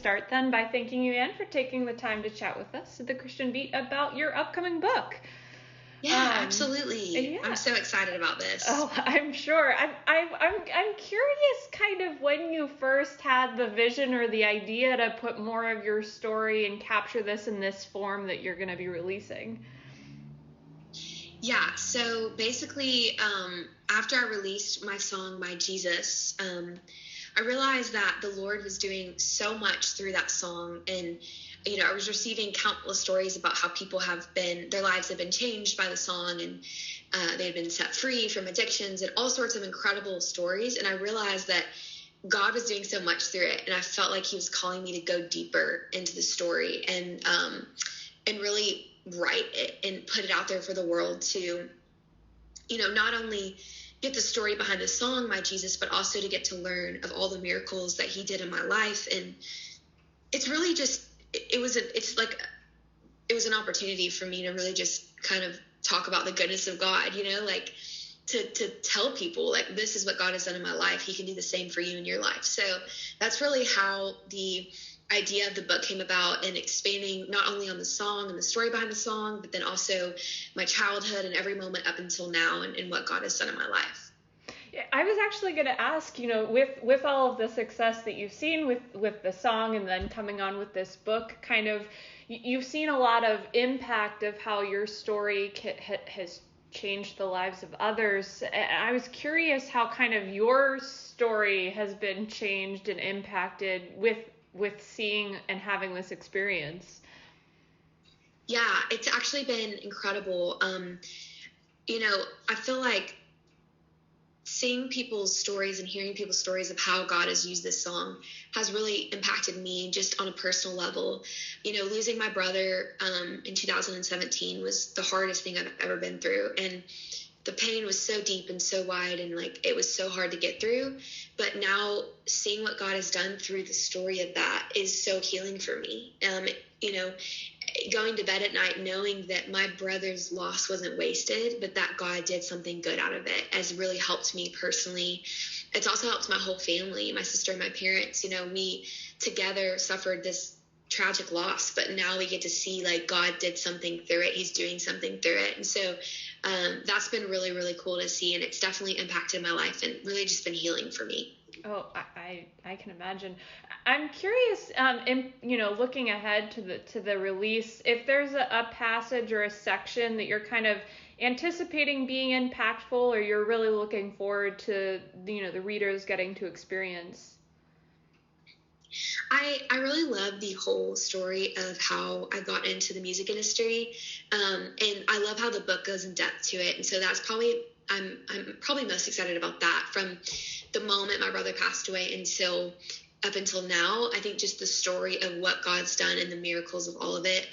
start then by thanking you, Anne, for taking the time to chat with us at The Christian Beat about your upcoming book. Yeah, absolutely. Yeah. I'm so excited about this. Oh, I'm sure. I'm curious kind of when you first had the vision or the idea to put more of your story and capture this in this form that you're going to be releasing. Yeah, so basically, after I released my song, My Jesus, I realized that the Lord was doing so much through that song. And, you know, I was receiving countless stories about how people their lives have been changed by the song, and they've been set free from addictions and all sorts of incredible stories. And I realized that God was doing so much through it. And I felt like he was calling me to go deeper into the story and really write it and put it out there for the world to, you know, not only get the story behind the song, My Jesus, but also to get to learn of all the miracles that he did in my life. And it's really just, it was an opportunity for me to really just kind of talk about the goodness of God, you know, like to tell people, like, this is what God has done in my life. He can do the same for you in your life. So that's really how the idea of the book came about, and expanding not only on the song and the story behind the song, but then also my childhood and every moment up until now, and what God has done in my life. Yeah, I was actually going to ask, you know, with all of the success that you've seen with the song and then coming on with this book, kind of, you've seen a lot of impact of how your story has changed the lives of others. And I was curious how kind of your story has been changed and impacted with seeing and having this experience. Yeah, it's actually been incredible. You know, I feel like seeing people's stories and hearing people's stories of how God has used this song has really impacted me just on a personal level. You know, losing my brother in 2017 was the hardest thing I've ever been through. And the pain was so deep and so wide, and like it was so hard to get through. But now seeing what God has done through the story of that is so healing for me. You know, going to bed at night knowing that my brother's loss wasn't wasted, but that God did something good out of it, has really helped me personally. It's also helped my whole family, my sister and my parents. You know, we together suffered this tragic loss, but now we get to see like God did something through it. He's doing something through it. And so that's been really, really cool to see. And it's definitely impacted my life and really just been healing for me. Oh, I can imagine. I'm curious, you know, looking ahead to the release, if there's a passage or a section that you're kind of anticipating being impactful, or you're really looking forward to, you know, the readers getting to experience. I really love the whole story of how I got into the music industry, and I love how the book goes in depth to it. And so that's probably, I'm probably most excited about that, from the moment my brother passed away up until now. I think just the story of what God's done and the miracles of all of it,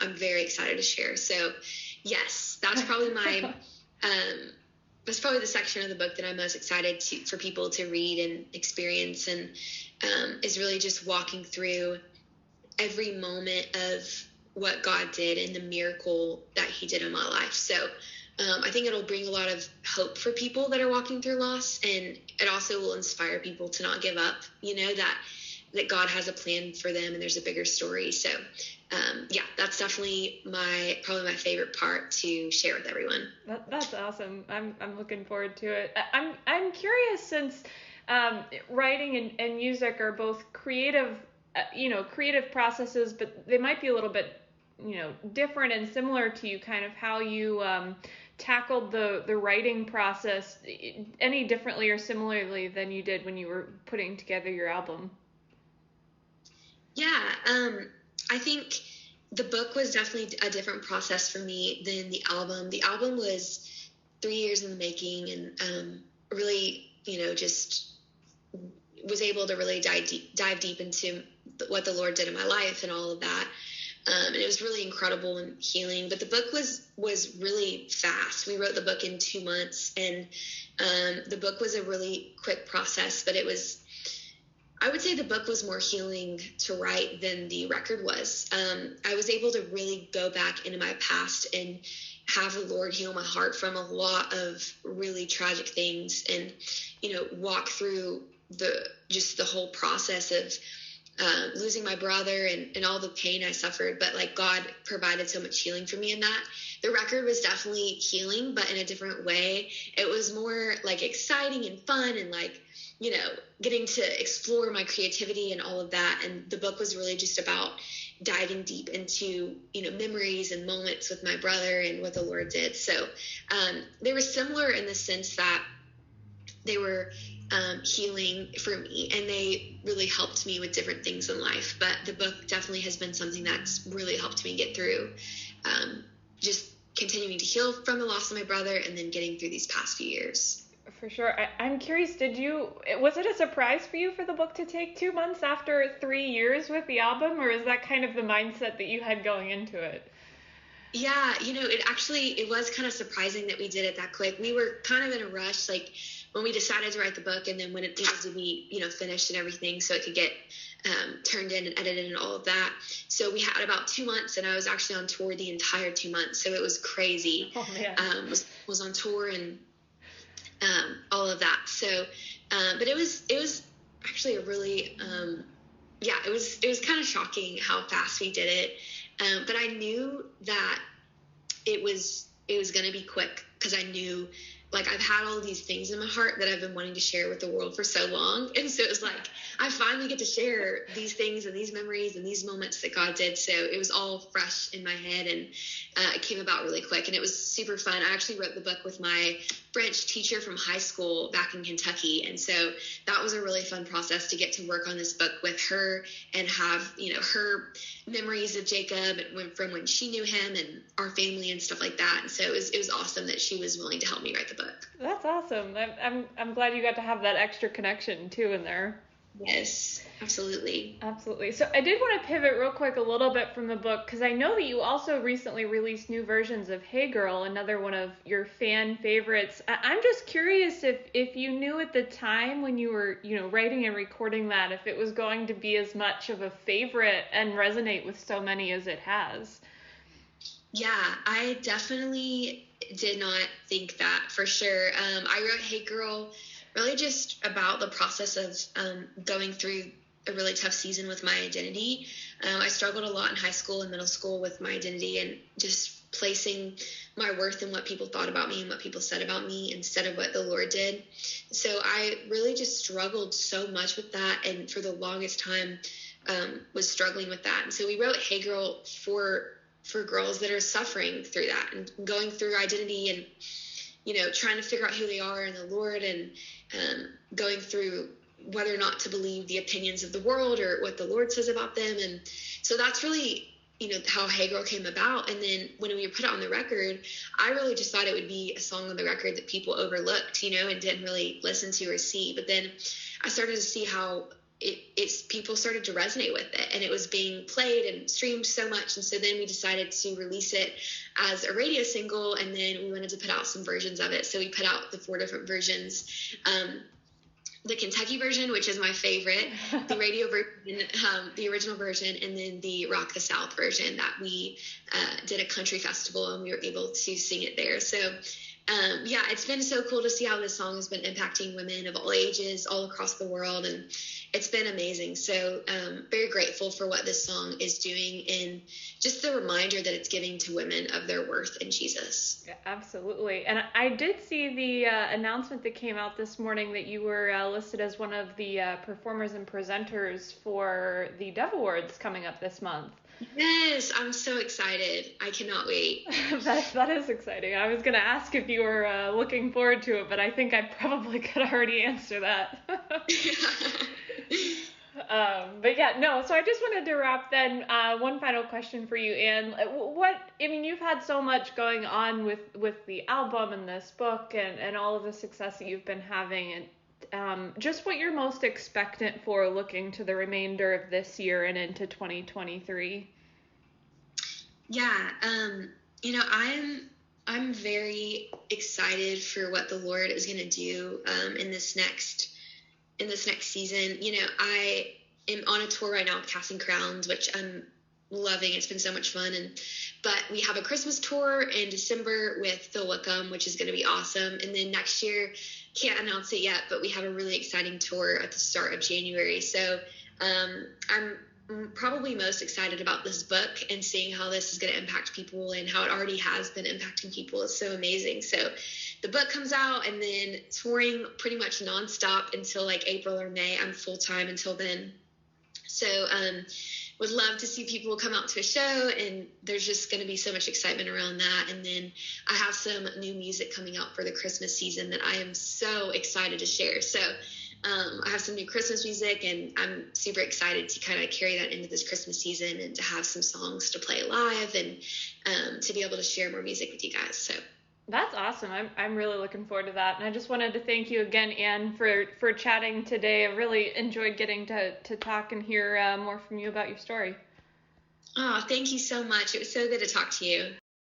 I'm very excited to share. So yes, that's probably my that's probably the section of the book that I'm most excited for people to read and experience, and is really just walking through every moment of what God did and the miracle that he did in my life. So I think it'll bring a lot of hope for people that are walking through loss, and it also will inspire people to not give up, you know, that God has a plan for them and there's a bigger story. So yeah, that's definitely probably my favorite part to share with everyone. That's awesome. I'm looking forward to it. I'm curious, since writing and music are both creative, creative processes, but they might be a little bit, you know, different and similar to you, kind of how you tackled the writing process any differently or similarly than you did when you were putting together your album. Yeah, I think the book was definitely a different process for me than the album. The album was 3 years in the making, and really, you know, just was able to really dive deep into what the Lord did in my life and all of that. And it was really incredible and healing. But the book was really fast. We wrote the book in 2 months, and the book was a really quick process, but I would say the book was more healing to write than the record was. I was able to really go back into my past and have the Lord heal my heart from a lot of really tragic things, and, you know, walk through the whole process of losing my brother and all the pain I suffered, but like God provided so much healing for me in that. The record was definitely healing, but in a different way. It was more like exciting and fun and like, you know, getting to explore my creativity and all of that. And the book was really just about diving deep into, you know, memories and moments with my brother and what the Lord did. So they were similar in the sense that they were healing for me, and they really helped me with different things in life. But the book definitely has been something that's really helped me get through just continuing to heal from the loss of my brother and then getting through these past few years. For sure. I'm curious, was it a surprise for you for the book to take 2 months after 3 years with the album, or is that kind of the mindset that you had going into it? Yeah, you know, it was kind of surprising that we did it that quick. We were kind of in a rush, like when we decided to write the book and then when it needed to be, you know, finished and everything so it could get turned in and edited and all of that. So we had about 2 months, and I was actually on tour the entire 2 months. So it was crazy. Oh, man. Was on tour and all of that. So, but it was actually a really, it was kind of shocking how fast we did it. But I knew that it was going to be quick, because I knew, like, I've had all of these things in my heart that I've been wanting to share with the world for so long. And so it was like, I finally get to share these things and these memories and these moments that God did. So it was all fresh in my head, and it came about really quick, and it was super fun. I actually wrote the book with my French teacher from high school back in Kentucky. And so that was a really fun process to get to work on this book with her and have, you know, her memories of Jacob from when she knew him and our family and stuff like that. And so it was awesome that she was willing to help me write the book. That's awesome. I'm glad you got to have that extra connection too in there. Yes, absolutely. Absolutely. So I did want to pivot real quick a little bit from the book, because I know that you also recently released new versions of Hey Girl, another one of your fan favorites. I'm just curious if you knew at the time when you were, you know, writing and recording that, if it was going to be as much of a favorite and resonate with so many as it has. Yeah, I definitely did not think that, for sure. I wrote Hey Girl really just about the process of going through a really tough season with my identity. I struggled a lot in high school and middle school with my identity and just placing my worth in what people thought about me and what people said about me instead of what the Lord did. So I really just struggled so much with that, and for the longest time was struggling with that. And so we wrote Hey Girl for girls that are suffering through that and going through identity and, you know, trying to figure out who they are in the Lord, and going through whether or not to believe the opinions of the world or what the Lord says about them. And so that's really, you know, how Hey Girl came about. And then when we put it on the record, I really just thought it would be a song on the record that people overlooked, you know, and didn't really listen to or see. But then I started to see how it's people started to resonate with it, and it was being played and streamed so much. And so then we decided to release it as a radio single, and then we wanted to put out some versions of it. So we put out the 4 different versions. The Kentucky version, which is my favorite, the radio version, the original version, and then the Rock the South version that we did a country festival and we were able to sing it there. So it's been so cool to see how this song has been impacting women of all ages all across the world, and it's been amazing. So very grateful for what this song is doing and just the reminder that it's giving to women of their worth in Jesus. Yeah, absolutely. And I did see the announcement that came out this morning that you were listed as one of the performers and presenters for the Dove Awards coming up this month. Yes, I'm so excited. I cannot wait. That is exciting. I was going to ask if you were looking forward to it, but I think I probably could already answer that. So I just wanted to wrap then. One final question for you, Anne. You've had so much going on with the album and this book and all of the success that you've been having, and just what you're most expectant for looking to the remainder of this year and into 2023. Yeah, I'm very excited for what the Lord is going to do in this next season. You know, I am on a tour right now with Casting Crowns, which I'm loving. It's been so much fun. But we have a Christmas tour in December with Phil Wickham, which is going to be awesome. And then next year, can't announce it yet, but we have a really exciting tour at the start of January. So I'm probably most excited about this book and seeing how this is going to impact people and how it already has been impacting people is so amazing. So the book comes out and then touring pretty much nonstop until like April or May. I'm full time until then. So would love to see people come out to a show, and there's just going to be so much excitement around that. And then I have some new music coming out for the Christmas season that I am so excited to share. So I have some new Christmas music, and I'm super excited to kind of carry that into this Christmas season and to have some songs to play live and to be able to share more music with you guys. So that's awesome. I'm really looking forward to that. And I just wanted to thank you again, Anne, for chatting today. I really enjoyed getting to talk and hear more from you about your story. Oh, thank you so much. It was so good to talk to you.